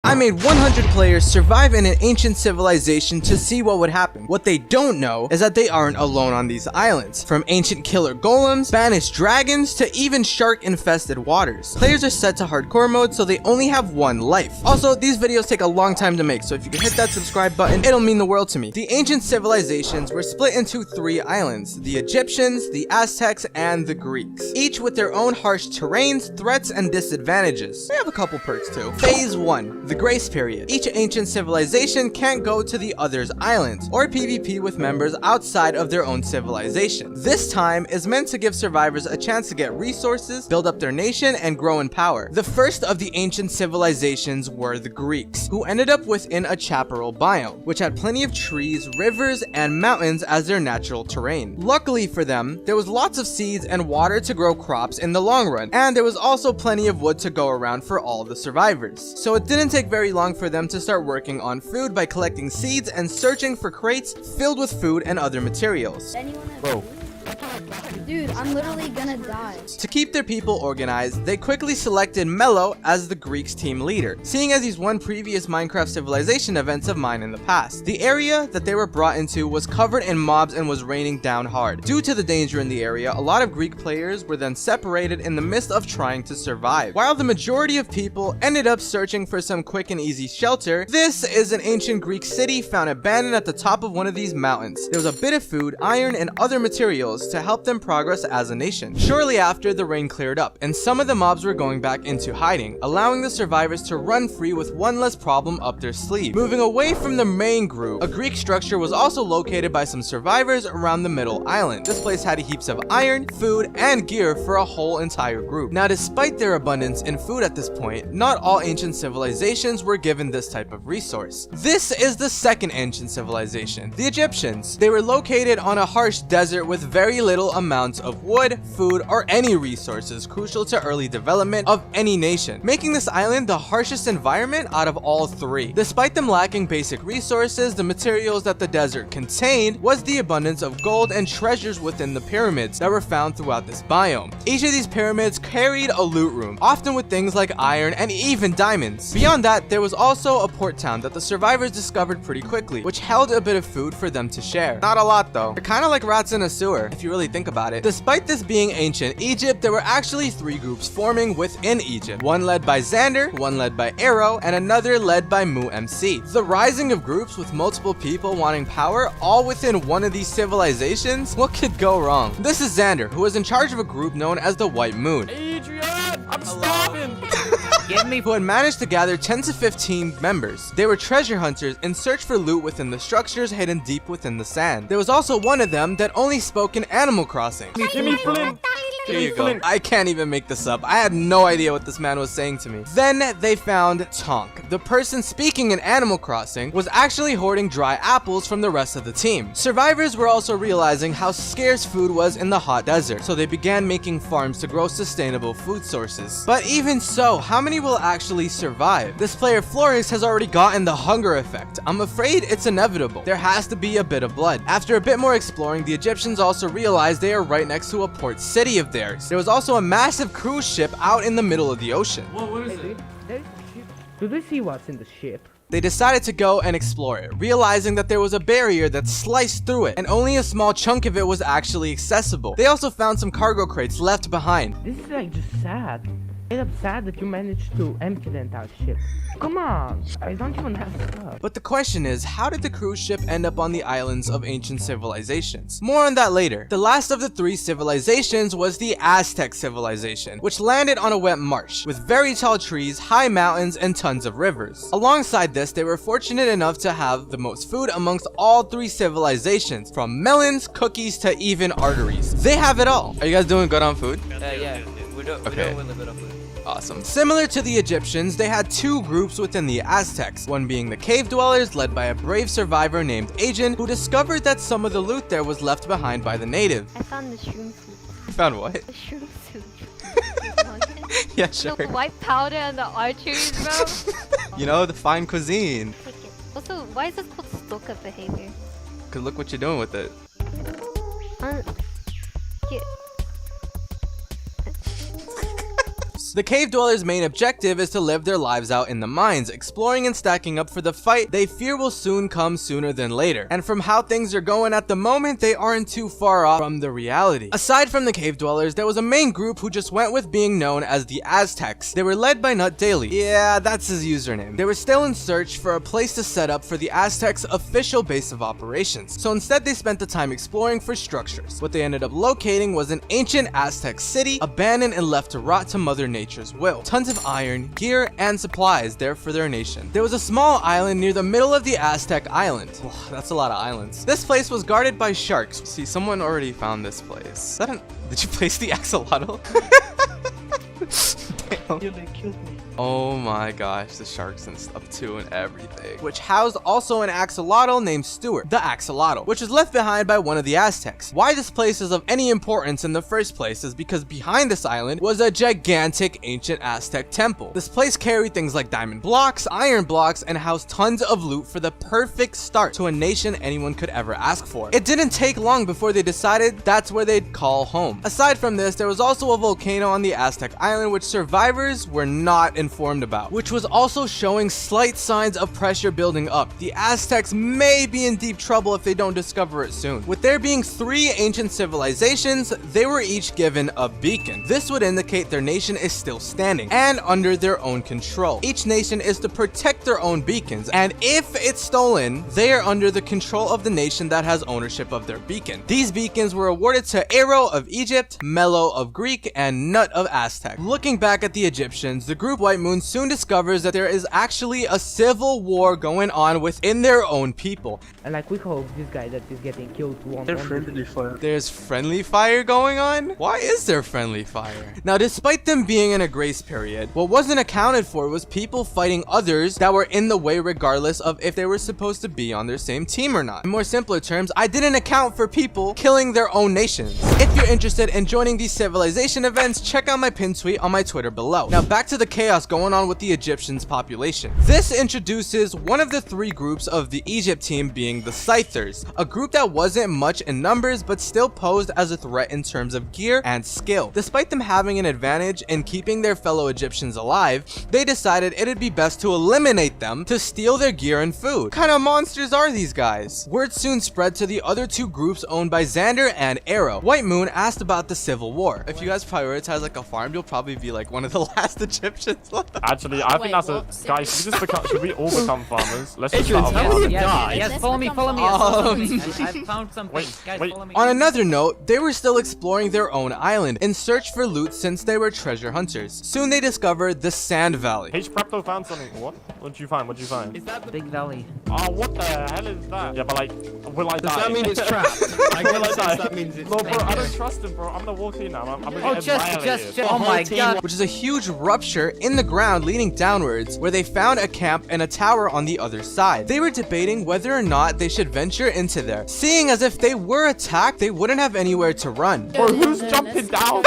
I made 100 players survive in an ancient civilization to see what would happen. What they don't know is that they aren't alone on these islands. From ancient killer golems, banished dragons, to even shark-infested waters. Players are set to hardcore mode, so they only have one life. Also, these videos take a long time to make, so if you could hit that subscribe button, it'll mean the world to me. The ancient civilizations were split into 3 islands: the Egyptians, the Aztecs, and the Greeks. Each with their own harsh terrains, threats, and disadvantages. They have a couple perks too. Phase 1, the Grace Period. Each ancient civilization can't go to the other's islands, or PvP with members outside of their own civilization. This time is meant to give survivors a chance to get resources, build up their nation, and grow in power. The first of the ancient civilizations were the Greeks, who ended up within a chaparral biome, which had plenty of trees, rivers, and mountains as their natural terrain. Luckily for them, there was lots of seeds and water to grow crops in the long run, and there was also plenty of wood to go around for all the survivors. So it didn't take very long for them to start working on food by collecting seeds and searching for crates filled with food and other materials. Bro. Dude, I'm literally gonna die. To keep their people organized, they quickly selected Mello as the Greeks' team leader, seeing as he's won previous Minecraft Civilization events of mine in the past. The area that they were brought into was covered in mobs and was raining down hard. Due to the danger in the area, a lot of Greek players were then separated in the midst of trying to survive. While the majority of people ended up searching for some quick and easy shelter, this is an ancient Greek city found abandoned at the top of one of these mountains. There was a bit of food, iron, and other materials to help them progress as a nation. Shortly after, the rain cleared up, and some of the mobs were going back into hiding, allowing the survivors to run free with one less problem up their sleeve. Moving away from the main group, a Greek structure was also located by some survivors around the middle island. This place had heaps of iron, food, and gear for a whole entire group. Now, despite their abundance in food at this point, not all ancient civilizations were given this type of resource. This is the second ancient civilization, the Egyptians. They were located on a harsh desert with very little amounts of wood, food, or any resources crucial to early development of any nation, making this island the harshest environment out of all 3. Despite them lacking basic resources, the materials that the desert contained was the abundance of gold and treasures within the pyramids that were found throughout this biome. Each of these pyramids carried a loot room, often with things like iron and even diamonds. Beyond that, there was also a port town that the survivors discovered pretty quickly, which held a bit of food for them to share. Not a lot though. They're kind of like rats in a sewer, if you really think about it. Despite this being ancient Egypt, there were actually 3 groups forming within Egypt. One led by Xander, one led by Arrow, and another led by Mu MC. The rising of groups with multiple people wanting power all within one of these civilizations? What could go wrong? This is Xander, who was in charge of a group known as the White Moon. Adrian, I'm starving. Get me. Who had managed to gather 10 to 15 members. They were treasure hunters in search for loot within the structures hidden deep within the sand. There was also one of them that only spoke in Animal Crossing. Give me Flynn. Here you go. I can't even make this up. I had no idea what this man was saying to me. Then they found Tonk. The person speaking in Animal Crossing was actually hoarding dry apples from the rest of the team. Survivors were also realizing how scarce food was in the hot desert, so they began making farms to grow sustainable food sources. But even so, how many will actually survive? This player Florix has already gotten the hunger effect. I'm afraid it's inevitable. There has to be a bit of blood. After a bit more exploring, the Egyptians also realized they are right next to a port city of theirs. There was also a massive cruise ship out in the middle of the ocean. Whoa, what is it? Do they see what's in the ship? They decided to go and explore it, realizing that there was a barrier that sliced through it, and only a small chunk of it was actually accessible. They also found some cargo crates left behind. This is like just sad. It's sad that you managed to empty the entire ship. Come on, I don't even have stuff. But the question is, how did the cruise ship end up on the islands of ancient civilizations? More on that later. The last of the 3 civilizations was the Aztec civilization, which landed on a wet marsh, with very tall trees, high mountains, and tons of rivers. Alongside this, they were fortunate enough to have the most food amongst all 3 civilizations, from melons, cookies, to even arteries. They have it all. Are you guys doing good on food? Yeah. We're doing really good on food. Awesome. Similar to the Egyptians, they had 2 groups within the Aztecs, one being the cave dwellers led by a brave survivor named Ajin, who discovered that some of the loot there was left behind by the natives. I found the shroom soup. You found what? The shroom soup. Yeah, sure. The white powder and the arteries, bro. You know, the fine cuisine. Take it. Also, why is this called stalker behavior? Cause look what you're doing with it. Yeah. The cave dwellers' main objective is to live their lives out in the mines, exploring and stacking up for the fight they fear will soon come sooner than later. And from how things are going at the moment, they aren't too far off from the reality. Aside from the cave dwellers, there was a main group who just went with being known as the Aztecs. They were led by Nut Daily. Yeah, that's his username. They were still in search for a place to set up for the Aztecs' official base of operations. So instead they spent the time exploring for structures. What they ended up locating was an ancient Aztec city, abandoned and left to rot to Mother Nature's will. Tons of iron, gear, and supplies there for their nation. There was a small island near the middle of the Aztec island. That's a lot of islands. This place was guarded by sharks. See, someone already found this place. Did you place the axolotl? Damn. Yeah, they killed me. Oh my gosh, the sharks and stuff too and everything. Which housed also an axolotl named Stuart, the axolotl, which was left behind by one of the Aztecs. Why this place is of any importance in the first place is because behind this island was a gigantic ancient Aztec temple. This place carried things like diamond blocks, iron blocks, and housed tons of loot for the perfect start to a nation anyone could ever ask for. It didn't take long before they decided that's where they'd call home. Aside from this, there was also a volcano on the Aztec island which survivors were not informed about, which was also showing slight signs of pressure building up. The Aztecs may be in deep trouble if they don't discover it soon. With there being 3 ancient civilizations, they were each given a beacon. This would indicate their nation is still standing and under their own control. Each nation is to protect their own beacons, and if it's stolen, they are under the control of the nation that has ownership of their beacon. These beacons were awarded to Aero of Egypt, Mello of Greek, and Nut of Aztec. Looking back at the Egyptians, the group White Moon soon discovers that there is actually a civil war going on within their own people. And like, we hope this guy that is getting killed won't. They're friendly fire. There's friendly fire going on? Why is there friendly fire? Now, despite them being in a grace period, what wasn't accounted for was people fighting others that were in the way regardless of if they were supposed to be on their same team or not. In more simpler terms, I didn't account for people killing their own nations. If you're interested in joining these civilization events, check out my pinned tweet on my Twitter below. Now back to the chaos going on with the Egyptians' population. This introduces one of the 3 groups of the Egypt team being the Scythers, a group that wasn't much in numbers but still posed as a threat in terms of gear and skill. Despite them having an advantage in keeping their fellow Egyptians alive, they decided it'd be best to eliminate them to steal their gear and food. What kind of monsters are these guys? Word soon spread to the other 2 groups owned by Xander and Aero. White Moon asked about the civil war. If you guys prioritize like a farm, you'll probably be like one of the last Egyptians left. Actually, I think Wait, that's what? guys, should we all become farmers? Let's just Adrian, start how off. many have Yes, died? yes, follow me, follow me. I found something. Wait, Guys, wait. follow me. On another note, they were still exploring their own island in search for loot since they were treasure hunters. Soon they discovered the Sand Valley. H Prepto found something. What? What'd you find? What'd you find? Is that the... Big Valley. Oh, what the hell is that? Yeah, but like, will I Does die? that mean it's trapped? I Will I guess die? that means it's No, bro, I don't trust him, bro. I'm gonna walk in now. I'm gonna Oh, get just, annihilated. oh my god. Which is a huge rupture in the ground leading downwards where they found a camp and a tower on the other side. They were debating whether or not they should venture into there, seeing as if they were attacked, they wouldn't have anywhere to run. Bro, who's jumping down?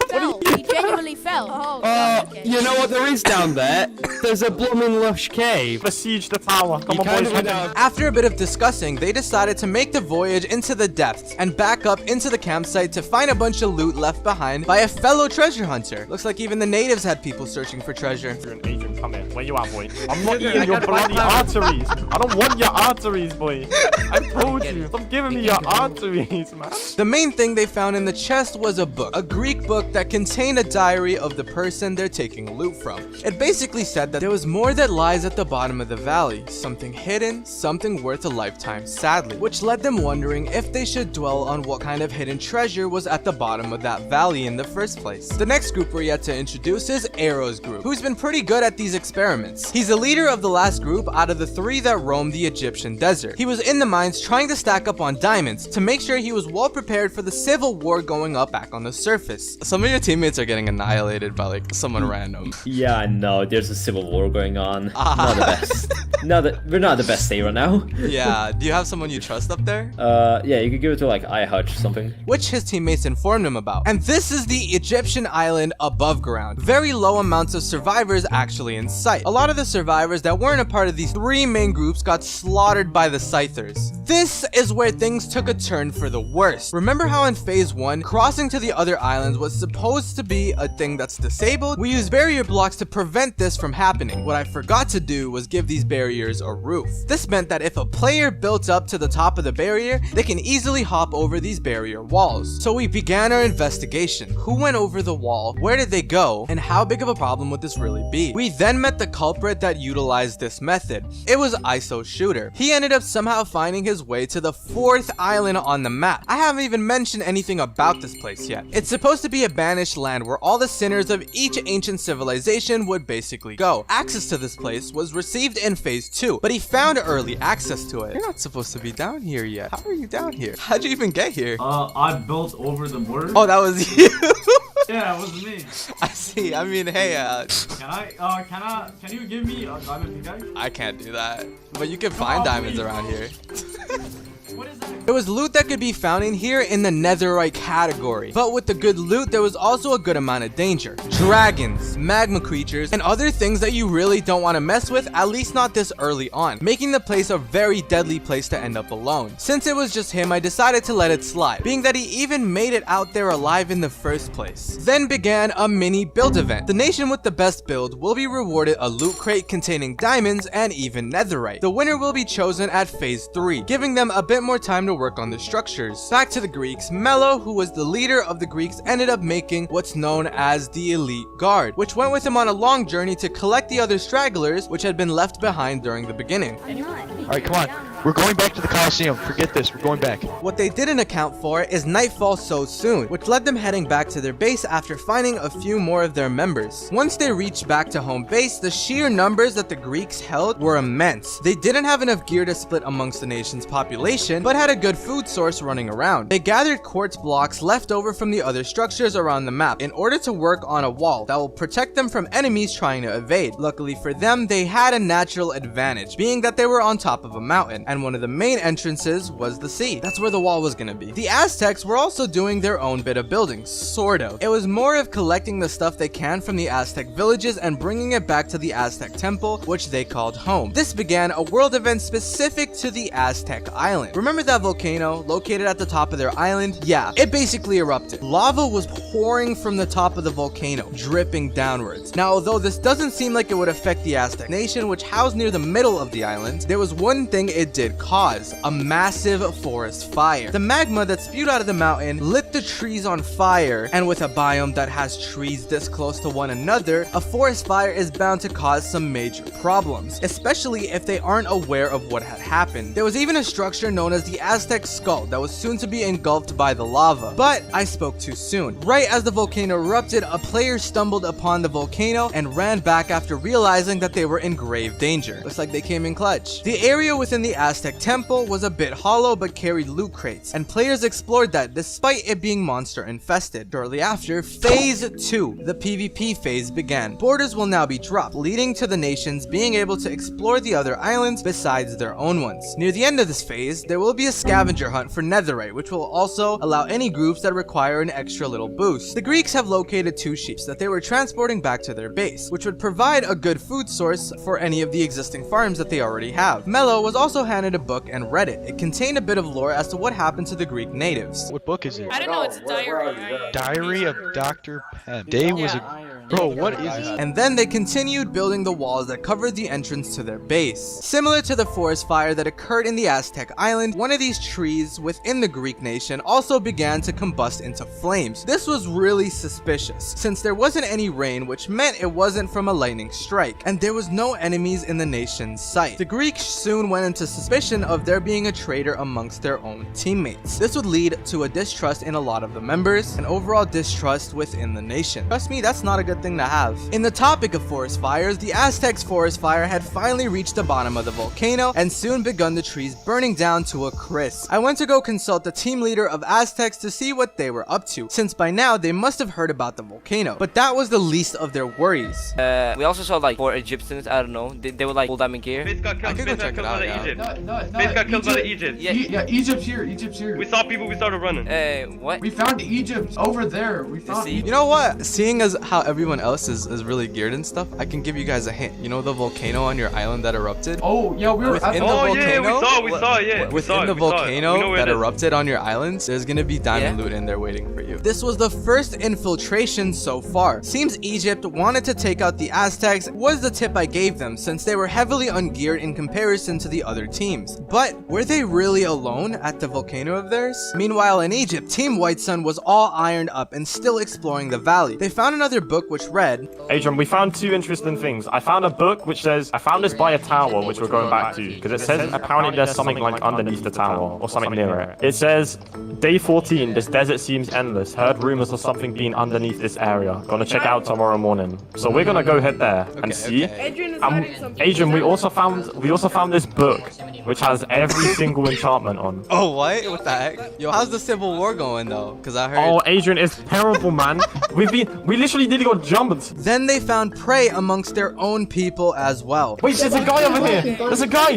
Fell. He genuinely fell. Oh, okay. You know what there is down there? There's a blooming lush cave. Besiege the tower. Come You on, kind boys. of went out. After a bit of discussing, they decided to make the voyage into the depths and back up into the campsite to find a bunch of loot left behind by a fellow treasure hunter. Looks like even the natives had people searching for treasure. You're an agent. Come here. Where you at, boy? I'm not eating your bloody arteries. I don't want your arteries, boy. I told you. Stop giving me your arteries, man. The main thing they found in the chest was a book, a Greek book that contained a diary of the person they're taking loot from. It basically said that there was more that lies at the bottom of the valley, something hidden, something worth a lifetime, sadly, which led them wondering if they should dwell on what kind of hidden treasure was at the bottom of that valley in the first place. The next group we're yet to introduce is Aero's group, who's been pretty good at these experiments. He's the leader of the last group out of the 3 that roamed the Egyptian desert. He was in the mines trying to stack up on diamonds to make sure he was well prepared for the civil war going up back on the surface. Some of your teammates are getting annihilated by like someone random. Yeah, I know. There's a civil war going on. Not the best. We're not the best day right now. Yeah, do you have someone you trust up there? Yeah, you could give it to like iHutch something. Which his teammates informed him about. And this is the Egyptian island above ground. Very low amounts of survivors actually in sight. A lot of the survivors that weren't a part of these 3 main groups got slaughtered by the Scythers. This is where things took a turn for the worst. Remember how in phase 1, crossing to the other islands was supposed to be be a thing that's disabled, we use barrier blocks to prevent this from happening. What I forgot to do was give these barriers a roof. This meant that if a player built up to the top of the barrier, they can easily hop over these barrier walls. So we began our investigation. Who went over the wall? Where did they go? And how big of a problem would this really be? We then met the culprit that utilized this method. It was ISO Shooter. He ended up somehow finding his way to the 4th island on the map. I haven't even mentioned anything about this place yet. It's supposed to be a banished land where all the sinners of each ancient civilization would basically go. Access to this place was received in phase 2, but he found early access to it. You're not supposed to be down here yet. How are you down here? How'd you even get here? I built over the border. Oh, that was you. Yeah, it was me. I see. I mean, hey, Can you give me a diamond pickaxe? I can't do that. But you can find diamonds around here. What is that? There was loot that could be found in here in the netherite category. But with the good loot, there was also a good amount of danger. Dragons, magma creatures, and other things that you really don't want to mess with, at least not this early on, making the place a very deadly place to end up alone. Since it was just him, I decided to let it slide, being that he even made it out there alive in the first place. Then began a mini build event. The nation with the best build will be rewarded a loot crate containing diamonds and even netherite. The winner will be chosen at phase 3, giving them a bit more time to work on the structures. Back to the Greeks, Mello, who was the leader of the Greeks, ended up making what's known as the Elite Guard, which went with him on a long journey to collect the other stragglers which had been left behind during the beginning. Alright, come on. We're going back to the Coliseum. Forget this. We're going back. What they didn't account for is nightfall so soon, which led them heading back to their base after finding a few more of their members. Once they reached back to home base, the sheer numbers that the Greeks held were immense. They didn't have enough gear to split amongst the nation's population, but had a good food source running around. They gathered quartz blocks left over from the other structures around the map in order to work on a wall that will protect them from enemies trying to evade. Luckily for them, they had a natural advantage, being that they were on top of a mountain, and one of the main entrances was the sea. That's where the wall was gonna be. The Aztecs were also doing their own bit of building, sort of. It was more of collecting the stuff they can from the Aztec villages and bringing it back to the Aztec temple, which they called home. This began a world event specific to the Aztec island. Remember that volcano located at the top of their island? Yeah, it basically erupted. Lava was pouring from the top of the volcano, dripping downwards. Now, although this doesn't seem like it would affect the Aztec nation, which housed near the middle of the island, there was one thing it did cause: a massive forest fire. The magma that spewed out of the mountain lit the trees on fire, and with a biome that has trees this close to one another, a forest fire is bound to cause some major problems, especially if they aren't aware of what had happened. There was even a structure known as the Aztec Skull that was soon to be engulfed by the lava, but I spoke too soon. Right as the volcano erupted, a player stumbled upon the volcano and ran back after realizing that they were in grave danger. Looks like they came in clutch. The area within the Aztec temple was a bit hollow but carried loot crates, and players explored that despite it being monster infested. Shortly after, phase 2, the PvP phase, began. Borders will now be dropped, leading to the nations being able to explore the other islands besides their own ones. Near the end of this phase, there will be a scavenger hunt for netherite, which will also allow any groups that require an extra little boost. The Greeks have located 2 sheep that they were transporting back to their base, which would provide a good food source for any of the existing farms that they already have. Mello was also handed a book and read it. It contained a bit of lore as to what happened to the Greek natives. What book is it? I don't know, it's a diary. Diary of Dr. Penn. Day was a... Bro, what is this? And then they continued building the walls that covered the entrance to their base. Similar to the forest fire that occurred in the Aztec island, one of these trees within the Greek nation also began to combust into flames. This was really suspicious, since there wasn't any rain, which meant it wasn't from a lightning strike, and there was no enemies in the nation's sight. The Greeks soon went into suspicion of there being a traitor amongst their own teammates. This would lead to a distrust in a lot of the members, and overall distrust within the nation. Trust me, that's not a good thing to have. In the topic of forest fires, the Aztecs' forest fire had finally reached the bottom of the volcano and soon begun the trees burning down to a crisp. I went to go consult the team leader of Aztecs to see what they were up to, since by now they must have heard about the volcano, but that was the least of their worries. We also saw like 4 Egyptians, I don't know, they were like full diamond gear. I could go check it out, yeah. Base got killed by Egypt. Yeah. Egypt's here, We saw people, we started running. What? We found Egypt over there. We found You know what? Seeing as how everyone everyone else is really geared and stuff, I can give you guys a hint. You know the volcano on your island that erupted? Oh, yeah, we were at Within the volcano, we saw it, yeah. within the volcano that erupted on your islands, there's gonna be diamond loot in there waiting for you. This was the first infiltration so far. Seems Egypt wanted to take out the Aztecs was the tip I gave them, since they were heavily ungeared in comparison to the other teams. But were they really alone at the volcano of theirs? Meanwhile in Egypt, Team White Sun was all ironed up and still exploring the valley. They found another book which read, Adrian, we found two interesting things. I found a book which says, I found this by a tower, which we're going back to, because it says apparently there's something like underneath the tower, or something near it. It says, day 14, this desert seems endless. Heard rumors of something being underneath this area. Gonna check out tomorrow morning. So we're gonna go head there and see. Adrian, we also found this book, which has every single enchantment on. oh what? What the heck? Yo, how's the Civil War going though? Because I heard... Oh, Adrian, it's terrible, man. We literally nearly got jumped. Then they found prey amongst their own people as well. Wait, there's a guy over here. There's a guy.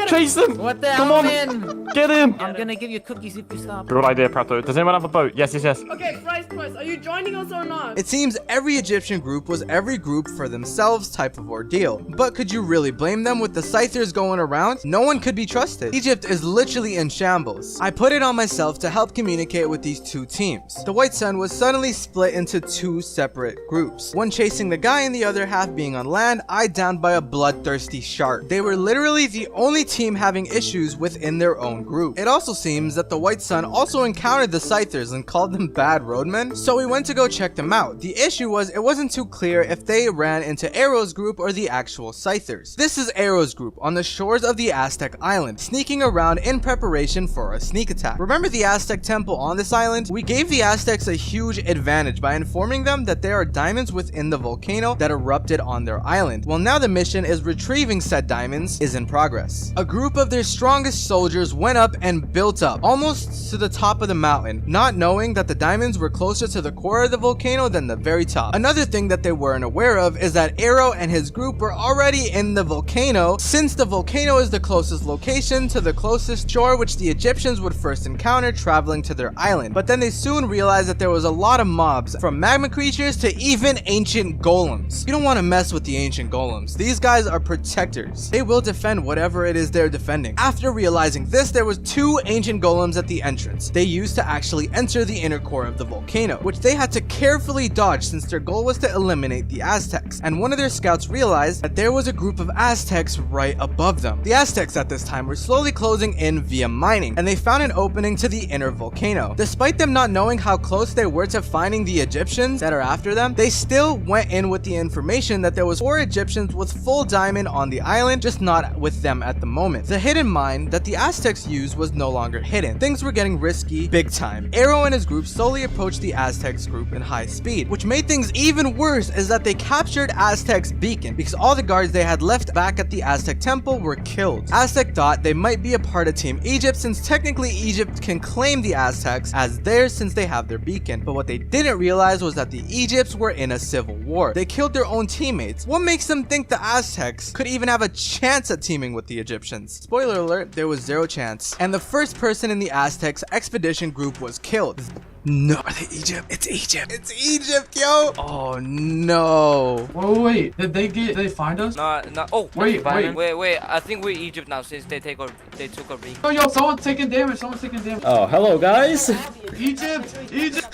Chase him. What the Come hell, on. man? Get him. I'm gonna give you cookies if you stop. Good idea, Prato. Does anyone have a boat? Yes. Okay, Price, are you joining us or not? It seems every Egyptian group was every group for themselves type of ordeal. But could you really blame them with the Scythers going around? No one could be trusted. Egypt is literally in shambles. I put it on myself to help communicate with these two teams. The White Sun was suddenly split into two separate groups. One chasing the guy and the other half being on land, eyed down by a bloodthirsty shark. They were literally the only team having issues within their own group. It also seems that the White Sun also encountered the Scythers and called them bad roadmen, so we went to go check them out. The issue was it wasn't too clear if they ran into Arrow's group or the actual Scythers. This is Arrow's group on the shores of the Aztec island, sneaking around in preparation for a sneak attack. Remember the Aztec temple on this island? We gave the Aztecs a huge advantage by informing them that there are diamonds within the volcano that erupted on their island. Well, now the mission is retrieving said diamonds is in progress. A group of their strongest soldiers went up and built up almost to the top of the mountain, not knowing that the diamonds were closer to the core of the volcano than the very top. Another thing that they weren't aware of is that Arrow and his group were already in the volcano, since the volcano is the closest location to the closest shore which the Egyptians would first encounter traveling to their island. But then they soon realized that there was a lot of mobs, from magma creatures to even ancient golems. You don't want to mess with the ancient golems. These guys are protectors. They will defend whatever it is they're defending. After realizing this, there was two ancient golems at the entrance. They used to actually enter the inner core of the volcano, which they had to carefully dodge since their goal was to eliminate the Aztecs. And one of their scouts realized that there was a group of Aztecs right above them. The Aztecs at this time were slowly closing in via mining, and they found an opening to the inner volcano. Despite them not knowing how close they were to finding the Egyptians that are after them, they still went in with the information that there was 4 Egyptians with full diamond on the island, just not with them at the moment. The hidden mine that the Aztecs used was no longer hidden. Things were getting risky big time. Arrow and his group slowly approached the Aztecs group in high speed, which made things even worse is that they captured Aztec's beacon because all the guards they had left back at the Aztec temple were killed. Aztec thought they might be a part of Team Egypt since technically Egypt can claim the Aztecs as theirs since they have their beacon. But what they didn't realize was that the Egypts were in a civil war. They killed their own teammates. What makes them think the Aztecs could even have a chance at teaming with the Egyptians? Spoiler alert, there was 0 chance. And the first person in the Aztecs expedition group was killed. No, are they Egypt? It's Egypt. It's Egypt, yo. Oh no. Wait. Did they find us? No. Oh, Wait. I think we're Egypt now since they took a ring. Oh, yo, someone's taking damage. Oh, hello guys. Egypt. Egypt.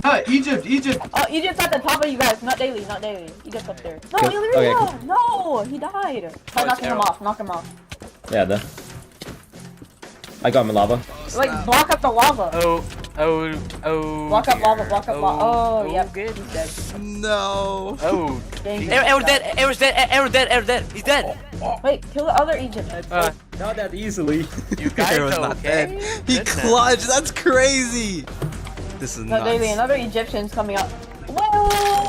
Oh, Egypt's at the top of you guys. Not daily. Egypt's up there. No, Okay, no, he died. Try knocking him off. Yeah, I got him in lava. Like, block up the lava. Oh. Block up lava. Oh, yep. Good. He's dead. No. Oh. Danger. Arrow's dead. He's dead. Wait, kill the other Egypt. Not that easily. You guys Arrow's are not okay? dead. He clutched. That's crazy. This is No, Daily, nuts. another Egyptian's coming up.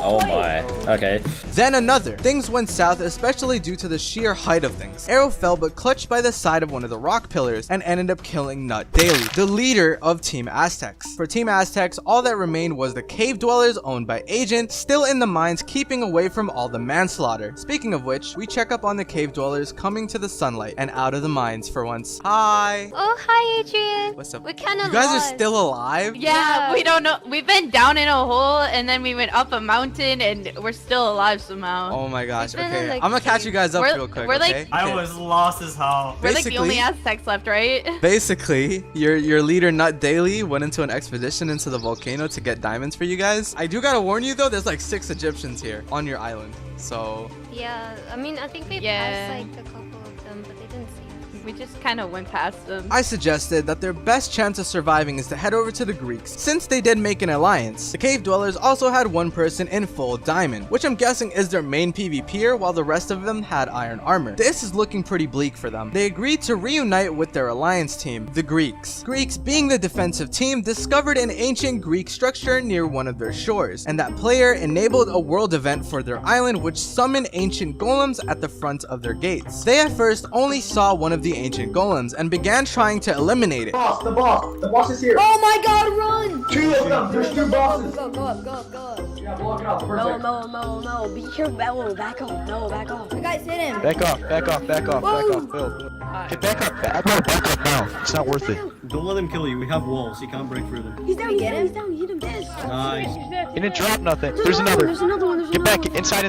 Oh my. Okay. Then another. Things went south, especially due to the sheer height of things. Arrow fell but clutched by the side of one of the rock pillars and ended up killing Nut Daily, the leader of Team Aztecs. For Team Aztecs, all that remained was the cave dwellers owned by Agent, still in the mines keeping away from all the manslaughter. Speaking of which, we check up on the cave dwellers coming to the sunlight and out of the mines for once. Hi. Oh, hi, Adrian. What's up? We're kind of You guys lost. are still alive? Yeah, We don't know. We've been down in a hole and then we went up up a mountain and we're still alive somehow. Oh my gosh. We've been Okay, in, like, I'm gonna catch you guys up We're- real quick. we're, like- Okay? I Okay. was lost as hell. We're like the only basically- Aztecs left, right? Basically, your leader Nut Daily went into an expedition into the volcano to get diamonds for you guys. I do gotta warn you though, there's like 6 Egyptians here on your island. So Yeah, I mean, I think we Yeah. passed like a couple of them, but they didn't see us. We just kind of went past them. I suggested that their best chance of surviving is to head over to the Greeks, since they did make an alliance. The cave dwellers also had one person in full diamond, which I'm guessing is their main PvPer, while the rest of them had iron armor. This is looking pretty bleak for them. They agreed to reunite with their alliance team, the Greeks. Greeks, being the defensive team, discovered an ancient Greek structure near one of their shores, and that player enabled a world event for their island which summoned ancient golems at the front of their gates. They at first only saw one of the ancient golems and began trying to eliminate it. The boss is here. Oh my god, run! 2 of them. There's 2 bosses. Go up. Yeah, block it up. Perfect. No. Be careful. Back off. No, back off. You guys hit him. Back off. Bill. Get back up. Back up now. It's not worth it. Don't let him kill you. We have walls. He can't break through them. He's down. Hit him. Nice. He didn't drop nothing. There's another. Get back. Inside.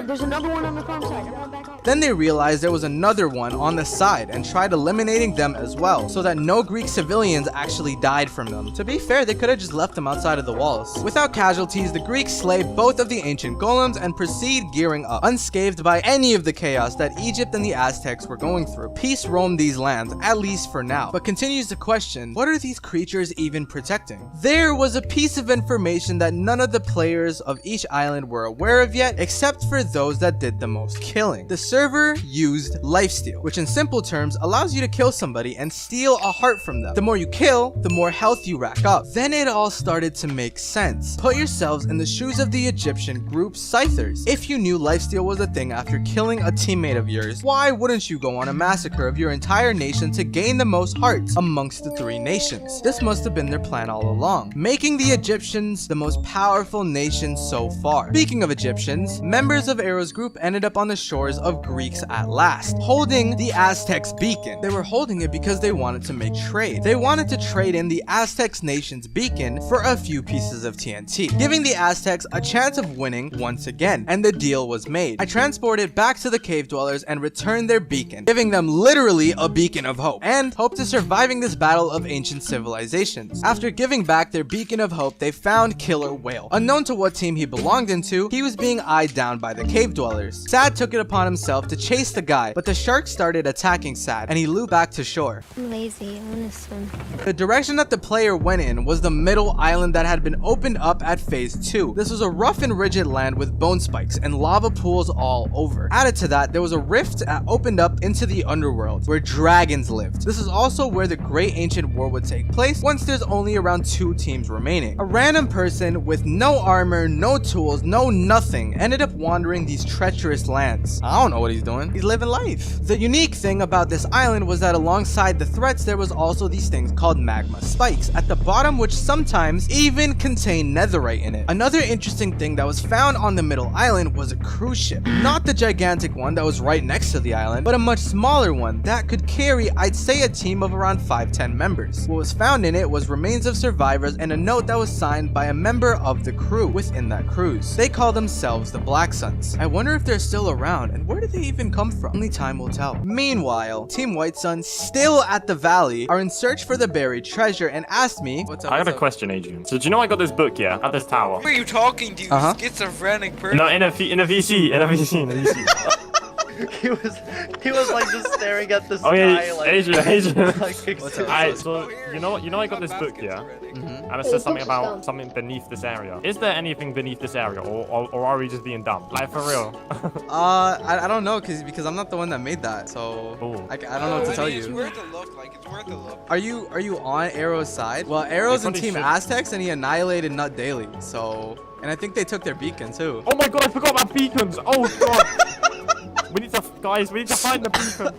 There's another one on the farm side. Everyone back off. Then they realized there was another one on the side and tried eliminating them as well, so that no Greek civilians actually died from them. To be fair, they could have just left them outside of the walls. Without casualties, the Greeks slay both of the ancient golems and proceed gearing up, unscathed by any of the chaos that Egypt and the Aztecs were going through. Peace roamed these lands, at least for now, but continues to question, what are these creatures even protecting? There was a piece of information that none of the players of each island were aware of yet, except for those that did the most killing. The server used lifesteal, which in simple terms allows you to kill somebody and steal a heart from them. The more you kill, the more health you rack up. Then it all started to make sense. Put yourselves in the shoes of the Egyptian group Scythers. If you knew lifesteal was a thing after killing a teammate of yours, why wouldn't you go on a massacre of your entire nation to gain the most hearts amongst the 3 nations? This must have been their plan all along, making the Egyptians the most powerful nation so far. Speaking of Egyptians, members of Arrow's group ended up on the shores of Greeks at last, holding the Aztecs beacon. They were holding it because they wanted to make trade. They wanted to trade in the Aztecs nation's beacon for a few pieces of TNT, giving the Aztecs a chance of winning once again, and the deal was made. I transported back to the cave dwellers and returned their beacon, giving them literally a beacon of hope, and hope to surviving this battle of ancient civilizations. After giving back their beacon of hope, they found Killer Whale. Unknown to what team he belonged into, he was being eyed down by the cave dwellers. Sad took it upon himself to chase the guy, but the shark started attacking Sad, and he looped back to shore. I'm lazy. I wanna swim. The direction that the player went in was the middle island that had been opened up at phase 2. This was a rough and rigid land with bone spikes and lava pools all over. Added to that, there was a rift that opened up into the underworld where dragons lived. This is also where the Great Ancient War would take place once there's only around 2 teams remaining. A random person with no armor, no tools, no nothing ended up wandering these treacherous lands. I don't know what he's doing. He's living life. The unique thing about this island was that alongside the threats there was also these things called magma spikes at the bottom, which sometimes even contain netherite in it. Another interesting thing that was found on the middle island was a cruise ship. Not the gigantic one that was right next to the island, but a much smaller one that could carry, I'd say, a team of around 5-10 members. What was found in it was remains of survivors and a note that was signed by a member of the crew within that cruise. They call themselves the Black Suns. I wonder if they're still around and where did they even come from? Only time will tell. Meanwhile, Team White Sun, still at the valley, are in search for the buried treasure and asked me, what's up? I got what's a up? question, Adrian. So do you know I got this book, yeah, at this tower? Who are you talking to, you schizophrenic person? No, in a VC. He was like just staring at the sky. Oh yeah, like, Adrian. like, Alright, so you know I got this book, yeah, and it says something about something beneath this area. Is there anything beneath this area, or are we just being dumb? Like for real? I don't know because I'm not the one that made that, so I don't know what to tell It's you. worth a look, it's worth a look. Are you on Arrow's side? Well, Arrow's in Team Aztecs and he annihilated Nut Daily, so, and I think they took their beacon too. Oh my god, I forgot about beacons. Oh god. We need Guys, we need to find the beacon.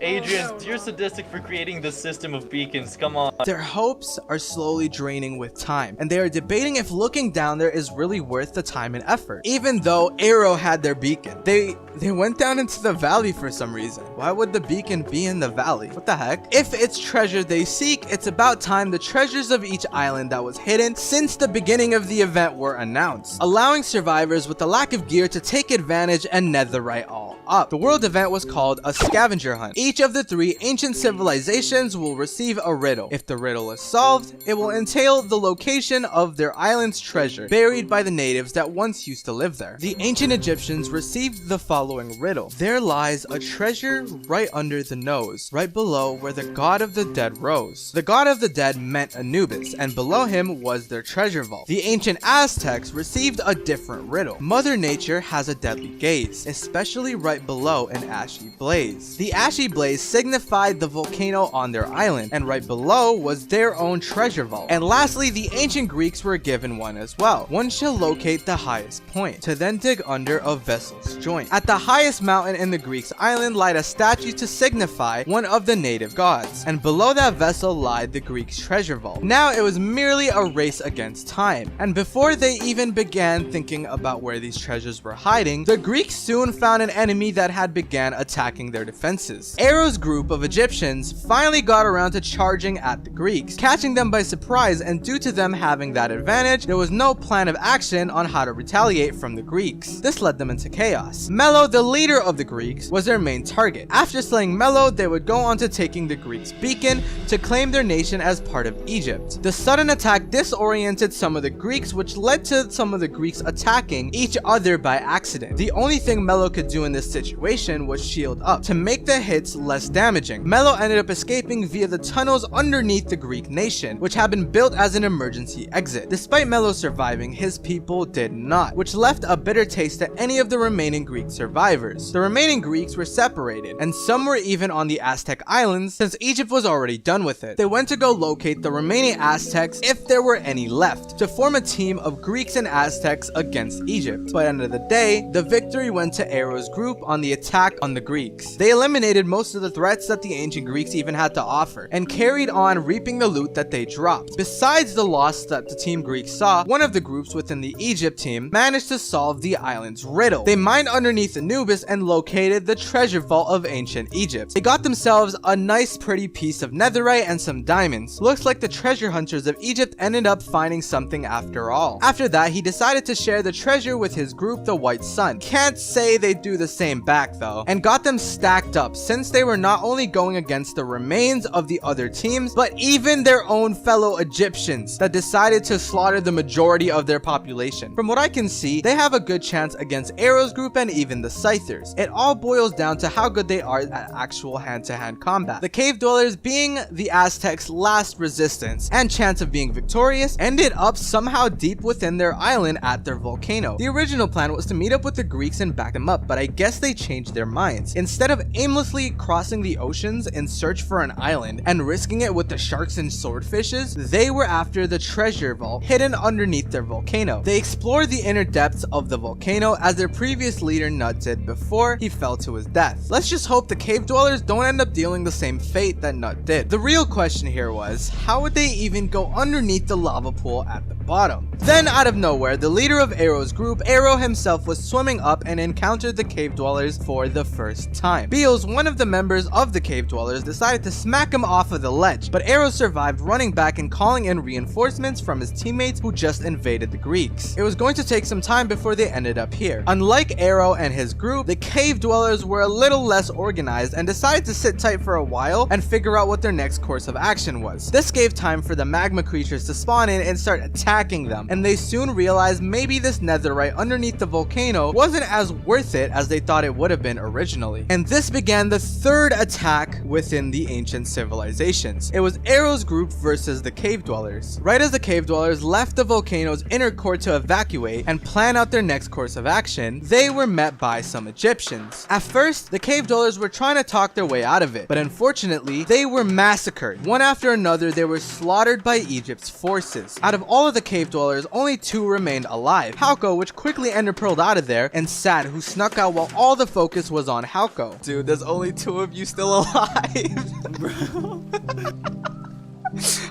Adrian, you're sadistic for creating this system of beacons. Come on. Their hopes are slowly draining with time, and they are debating if looking down there is really worth the time and effort. Even though Arrow had their beacon, they went down into the valley for some reason. Why would the beacon be in the valley? What the heck? If it's treasure they seek, it's about time the treasures of each island that was hidden since the beginning of the event were announced, allowing survivors with a lack of gear to take advantage and netherite all up. The world event was called a scavenger hunt. Each of the 3 ancient civilizations will receive a riddle. If the riddle is solved, it will entail the location of their island's treasure, buried by the natives that once used to live there. The ancient Egyptians received the following riddle. There lies a treasure right under the nose, right below where the god of the dead rose. The god of the dead meant Anubis, and below him was their treasure vault. The ancient Aztecs received a different riddle. Mother Nature has a deadly gaze, especially right below an ashy blaze. The ashy blaze signified the volcano on their island, and right below was their own treasure vault. And lastly, the ancient Greeks were given one as well. One shall locate the highest point, to then dig under a vessel's joint. At the highest mountain in the Greeks' island lied a statue to signify one of the native gods, and below that vessel lied the Greeks' treasure vault. Now it was merely a race against time, and before they even began thinking about where these treasures were hiding, the Greeks soon found an enemy that had began attacking their defenses. Arrow's group of Egyptians finally got around to charging at the Greeks, catching them by surprise, and due to them having that advantage, there was no plan of action on how to retaliate from the Greeks. This led them into chaos. Melo, the leader of the Greeks, was their main target. After slaying Melo, they would go on to taking the Greeks' beacon to claim their nation as part of Egypt. The sudden attack disoriented some of the Greeks, which led to some of the Greeks attacking each other by accident. The only thing Melo could do in this situation was shield up to make the hits less damaging. Melo ended up escaping via the tunnels underneath the Greek nation, which had been built as an emergency exit. Despite Melo surviving, his people did not, which left a bitter taste to any of the remaining Greek survivors. The remaining Greeks were separated, and some were even on the Aztec islands since Egypt was already done with it. They went to go locate the remaining Aztecs, if there were any left, to form a team of Greeks and Aztecs against Egypt. By the end of the day, the victory went to Arrow's group on the attack on the Greeks. They eliminated most of the threats that the ancient Greeks even had to offer, and carried on reaping the loot that they dropped. Besides the loss that the Team Greeks saw, one of the groups within the Egypt team managed to solve the island's riddle. They mined underneath Anubis and located the treasure vault of ancient Egypt. They got themselves a nice pretty piece of netherite and some diamonds. Looks like the treasure hunters of Egypt ended up finding something after all. After that, he decided to share the treasure with his group, the White Sun. Can't say they do the same back though, and got them stacked up since they were not only going against the remains of the other teams, but even their own fellow Egyptians that decided to slaughter the majority of their population. From what I can see, they have a good chance against Arrow's group and even the Scythers. It all boils down to how good they are at actual hand-to-hand combat. The cave dwellers, being the Aztecs' last resistance and chance of being victorious, ended up somehow deep within their island at their volcano. The original plan was to meet up with the Greeks and back them up, but I guess they changed their minds. Instead of aimlessly crossing the oceans in search for an island and risking it with the sharks and swordfishes, they were after the treasure vault hidden underneath their volcano. They explored the inner depths of the volcano as their previous leader Nut did before he fell to his death. Let's just hope the cave dwellers don't end up dealing the same fate that Nut did. The real question here was, how would they even go underneath the lava pool at the bottom? Then out of nowhere, the leader of Arrow's group, Arrow himself, was swimming up and encountered the cave dwellers for the first time. Beals, one of the members of the cave dwellers, decided to smack him off of the ledge, but Arrow survived, running back and calling in reinforcements from his teammates who just invaded the Greeks. It was going to take some time before they ended up here. Unlike Arrow and his group, the cave dwellers were a little less organized and decided to sit tight for a while and figure out what their next course of action was. This gave time for the magma creatures to spawn in and start attacking them, and they soon realized maybe this netherite underneath the volcano wasn't as worth it as they thought it would have been originally. And this began the third attack within the ancient civilizations. It was Arrow's group versus the cave dwellers. Right as the cave dwellers left the volcano's inner core to evacuate and plan out their next course of action, they were met by some Egyptians. At first, the cave dwellers were trying to talk their way out of it, but unfortunately, they were massacred. One after another, they were slaughtered by Egypt's forces. Out of all of the cave dwellers, only 2 remained alive. Hauko, which quickly ender-pearled out of there, and Sad, who snuck out while all all the focus was on Hauko. Dude, there's only 2 of you still alive. Bro.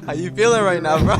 How you feeling right now, bro?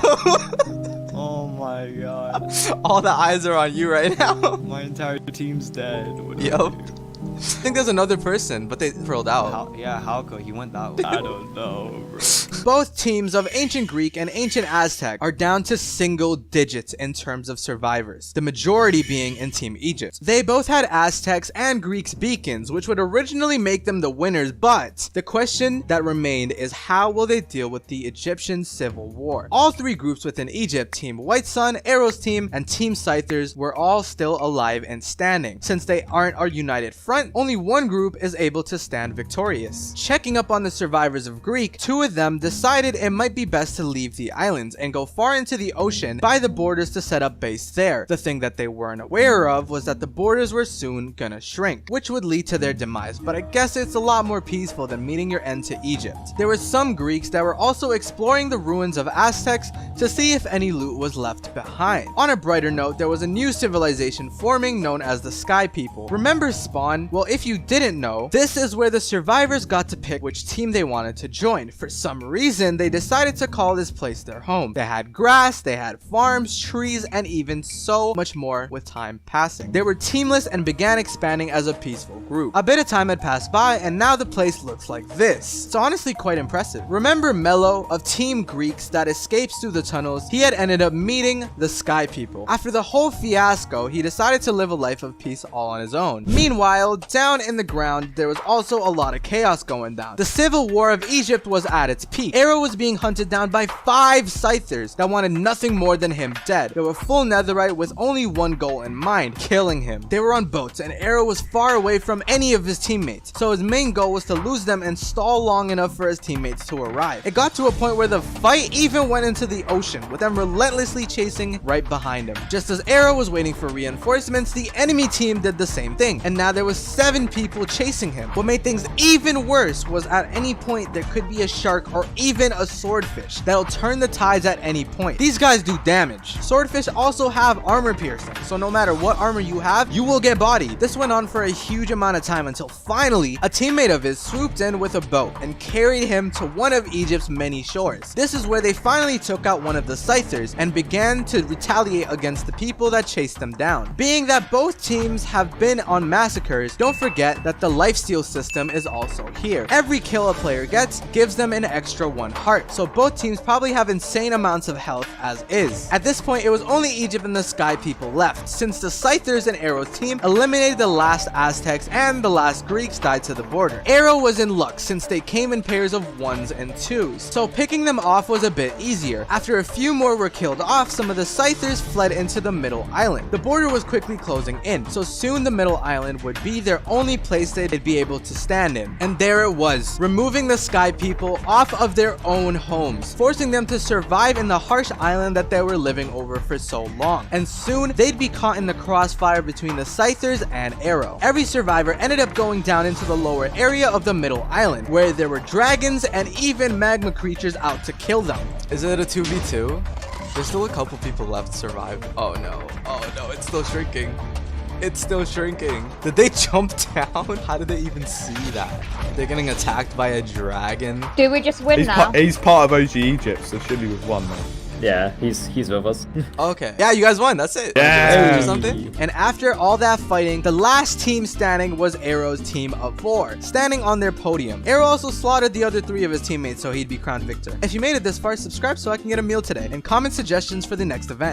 Oh my god. All the eyes are on you right now. My entire team's dead. Yo. I think there's another person, but they rolled out. Yeah, Hauko, he went that way. I don't know, bro. Both teams of ancient Greek and ancient Aztec are down to single digits in terms of survivors, the majority being in Team Egypt. They both had Aztecs and Greeks beacons, which would originally make them the winners, but the question that remained is how will they deal with the Egyptian civil war? All 3 groups within Egypt, Team White Sun, Arrow's team, and Team Scythers, were all still alive and standing. Since they aren't our united front, only one group is able to stand victorious. Checking up on the survivors of Greek, 2 of them decided it might be best to leave the islands and go far into the ocean by the borders to set up base there. The thing that they weren't aware of was that the borders were soon gonna shrink, which would lead to their demise, but I guess it's a lot more peaceful than meeting your end to Egypt. There were some Greeks that were also exploring the ruins of Aztecs to see if any loot was left behind. On a brighter note, there was a new civilization forming known as the Sky People. Remember Spawn? Well, if you didn't know, this is where the survivors got to pick which team they wanted to join. For some reason, they decided to call this place their home. They had grass, they had farms, trees, and even so much more with time passing. They were teamless and began expanding as a peaceful group. A bit of time had passed by, and now the place looks like this. It's honestly quite impressive. Remember Mello of Team Greeks that escapes through the tunnels? He had ended up meeting the Sky People. After the whole fiasco, he decided to live a life of peace all on his own. Meanwhile, down in the ground, there was also a lot of chaos going down. The civil war of Egypt was at its peak. Arrow was being hunted down by 5 Scythers that wanted nothing more than him dead. They were full netherite with only one goal in mind, killing him. They were on boats and Arrow was far away from any of his teammates, so his main goal was to lose them and stall long enough for his teammates to arrive. It got to a point where the fight even went into the ocean, with them relentlessly chasing right behind him. Just as Arrow was waiting for reinforcements, the enemy team did the same thing, and now there was 7 people chasing him. What made things even worse was at any point there could be a shark or even a swordfish that'll turn the tides at any point. These guys do damage. Swordfish also have armor piercing, so no matter what armor you have, you will get bodied. This went on for a huge amount of time until finally a teammate of his swooped in with a boat and carried him to one of Egypt's many shores. This is where they finally took out one of the Scythers and began to retaliate against the people that chased them down. Being that both teams have been on massacres, don't forget that the lifesteal system is also here. Every kill a player gets gives them an extra 1 heart, so both teams probably have insane amounts of health as is. At this point, it was only Egypt and the Sky People left, since the Scythers and Arrow's team eliminated the last Aztecs and the last Greeks died to the border. Arrow was in luck since they came in pairs of 1s and 2s, so picking them off was a bit easier. After a few more were killed off, some of the Scythers fled into the middle island. The border was quickly closing in, so soon the middle island would be their only place they'd be able to stand in. And there it was, removing the Sky People off of their own homes, forcing them to survive in the harsh island that they were living over for so long. And soon, they'd be caught in the crossfire between the Scythers and Arrow. Every survivor ended up going down into the lower area of the middle island, where there were dragons and even magma creatures out to kill them. Is it a 2v2? There's still a couple people left to survive. Oh no, it's still shrinking. It's still shrinking. Did they jump down? How did they even see that? They're getting attacked by a dragon. Do we just win now? He's part of OG Egypt, so surely we've won now. Yeah, he's with us. Okay. Yeah, you guys won. That's it. Yeah. Or something. And after all that fighting, the last team standing was Arrow's team of 4, standing on their podium. Arrow also slaughtered the other 3 of his teammates, so he'd be crowned victor. If you made it this far, subscribe so I can get a meal today, and comment suggestions for the next event.